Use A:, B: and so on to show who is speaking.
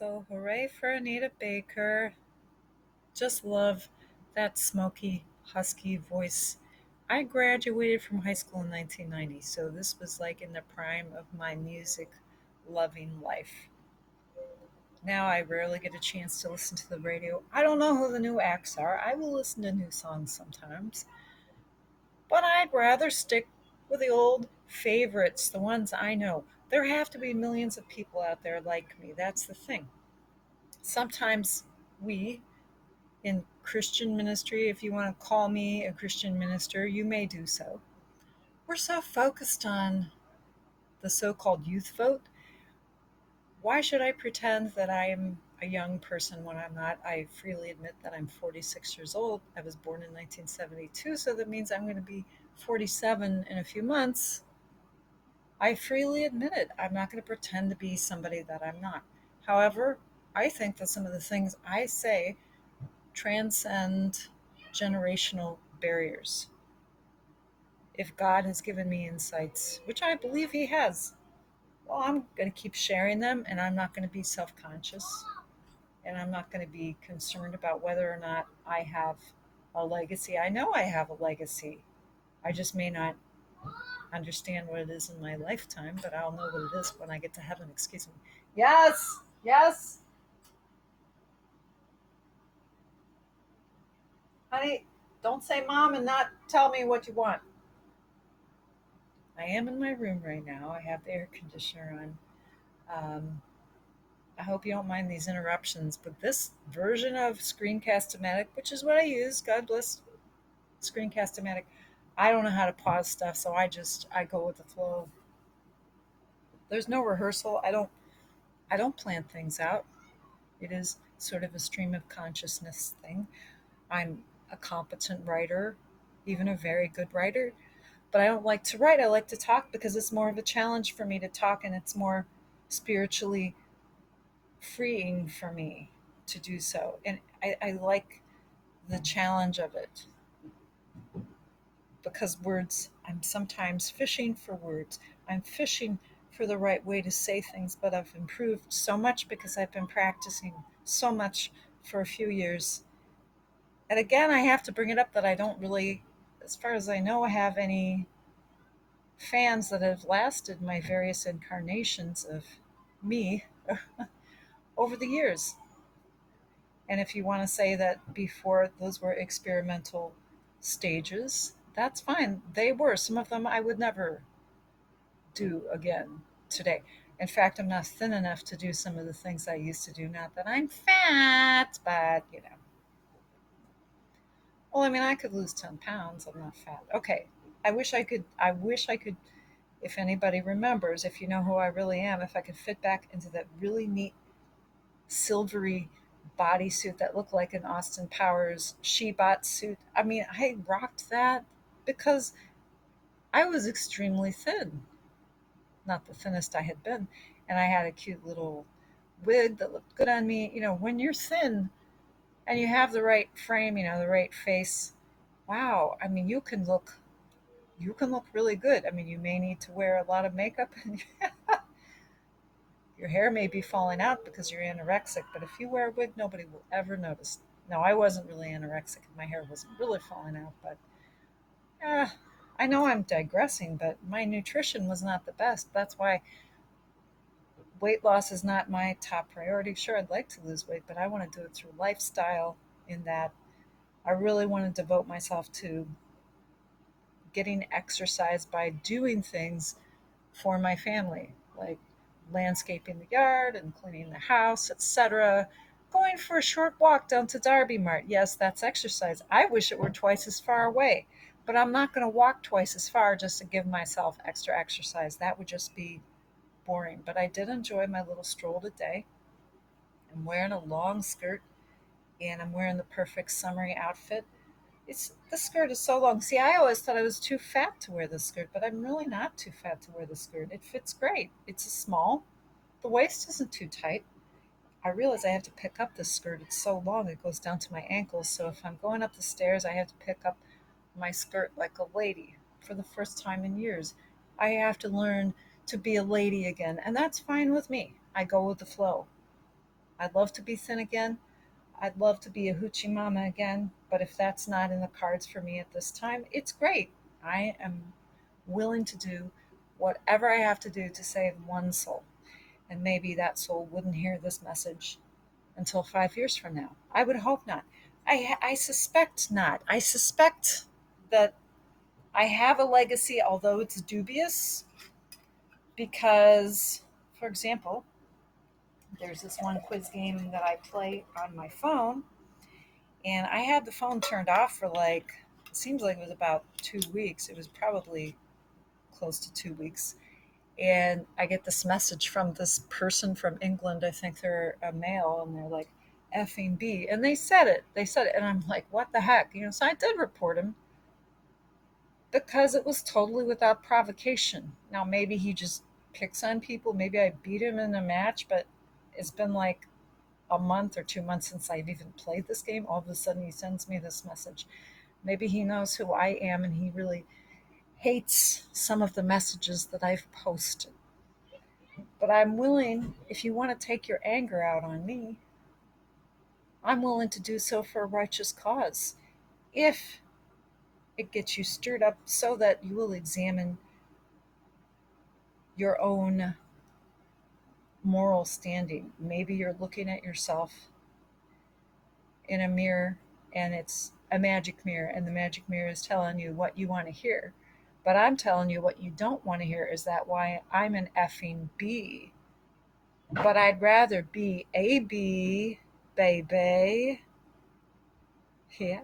A: So, hooray for Anita Baker. Just love that smoky, husky voice. I graduated from high school in 1990, so this was like in the prime of my music loving life. Now I rarely get a chance to listen to the radio. I don't know who the new acts are. I will listen to new songs sometimes, but I'd rather stick with the old favorites, the ones I know. There have to be millions of people out there like me. That's the thing. Sometimes we in Christian ministry, if you want to call me a Christian minister, you may do so. We're so focused on the so called youth vote. Why should I pretend that I am a young person when I'm not? I freely admit that I'm 46 years old. I was born in 1972, so that means I'm going to be 47 in a few months. I freely admit it. I'm not going to pretend to be somebody that I'm not. However, I think that some of the things I say transcend generational barriers. If God has given me insights, which I believe He has, well, I'm going to keep sharing them and I'm not going to be self conscious and I'm not going to be concerned about whether or not I have a legacy. I know I have a legacy. I just may not understand what it is in my lifetime, but I'll know what it is when I get to heaven. Excuse me. Yes, yes, honey, don't say mom and not tell me what you want. I am in my room right now. I have the air conditioner on. I hope you don't mind these interruptions, but this version of Screencast-O-Matic, which is what I use, God bless Screencast-O-Matic, I don't know how to pause stuff, so I go with the flow. There's no rehearsal. I don't plan things out. It is sort of a stream of consciousness thing. I'm a competent writer, even a very good writer, but I don't like to write. I like to talk because it's more of a challenge for me to talk and it's more spiritually freeing for me to do so. And I like the challenge of it because words, I'm sometimes fishing for words. I'm fishing for the right way to say things, but I've improved so much because I've been practicing so much for a few years. And again, I have to bring it up that I don't really, as far as I know, have any fans that have lasted my various incarnations of me over the years. And if you want to say that before those were experimental stages, that's fine. They were. Some of them I would never do again today. In fact, I'm not thin enough to do some of the things I used to do. Not that I'm fat, but you know. Well, I mean, I could lose 10 pounds. I'm not fat. Okay. I wish I could, if anybody remembers, if you know who I really am, if I could fit back into that really neat silvery bodysuit that looked like an Austin Powers she-bot suit. I mean, I rocked that because I was extremely thin, not the thinnest I had been, and I had a cute little wig that looked good on me. You know, when you're thin and you have the right frame, you know, the right face, wow, I mean, you can look really good. I mean, you may need to wear a lot of makeup and your hair may be falling out because you're anorexic, but if you wear a wig, nobody will ever notice. No, I wasn't really anorexic. My hair wasn't really falling out, but uh, I know I'm digressing, but my nutrition was not the best. That's why weight loss is not my top priority. Sure, I'd like to lose weight, but I want to do it through lifestyle, in that I really want to devote myself to getting exercise by doing things for my family, like landscaping the yard and cleaning the house, etc. Going for a short walk down to Darby Mart. Yes, that's exercise. I wish it were twice as far away, but I'm not going to walk twice as far just to give myself extra exercise. That would just be boring. But I did enjoy my little stroll today. I'm wearing a long skirt and I'm wearing the perfect summery outfit. It's the skirt is so long. See, I always thought I was too fat to wear the skirt, but I'm really not too fat to wear the skirt. It fits great. It's a small. The waist isn't too tight. I realize I have to pick up the skirt. It's so long, it goes down to my ankles. So if I'm going up the stairs, I have to pick up my skirt like a lady for the first time in years. I have to learn to be a lady again, and that's fine with me. I go with the flow. I'd love to be thin again. I'd love to be a hoochie mama again. But if that's not in the cards for me at this time, it's great. I am willing to do whatever I have to do to save one soul. And maybe that soul wouldn't hear this message until 5 years from now. I would hope not. I suspect not. I suspect that I have a legacy, although it's dubious, because, for example, there's this one quiz game that I play on my phone, and I had the phone turned off for like, it seems like it was about 2 weeks. It was probably close to 2 weeks. And I get this message from this person from England. I think they're a male, and they're like, effing B. And they said it. They said it. And I'm like, what the heck? So I did report him because it was totally without provocation. Now, maybe he just picks on people. Maybe I beat him in a match, but it's been like a month or 2 months since I've even played this game. All of a sudden, he sends me this message. Maybe he knows who I am and he really hates some of the messages that I've posted. But I'm willing, if you want to take your anger out on me, I'm willing to do so for a righteous cause. If it gets you stirred up so that you will examine your own moral standing. Maybe you're looking at yourself in a mirror, and it's a magic mirror, and the magic mirror is telling you what you want to hear. But I'm telling you what you don't want to hear is that why I'm an effing B. But I'd rather be a B, baby. Yeah.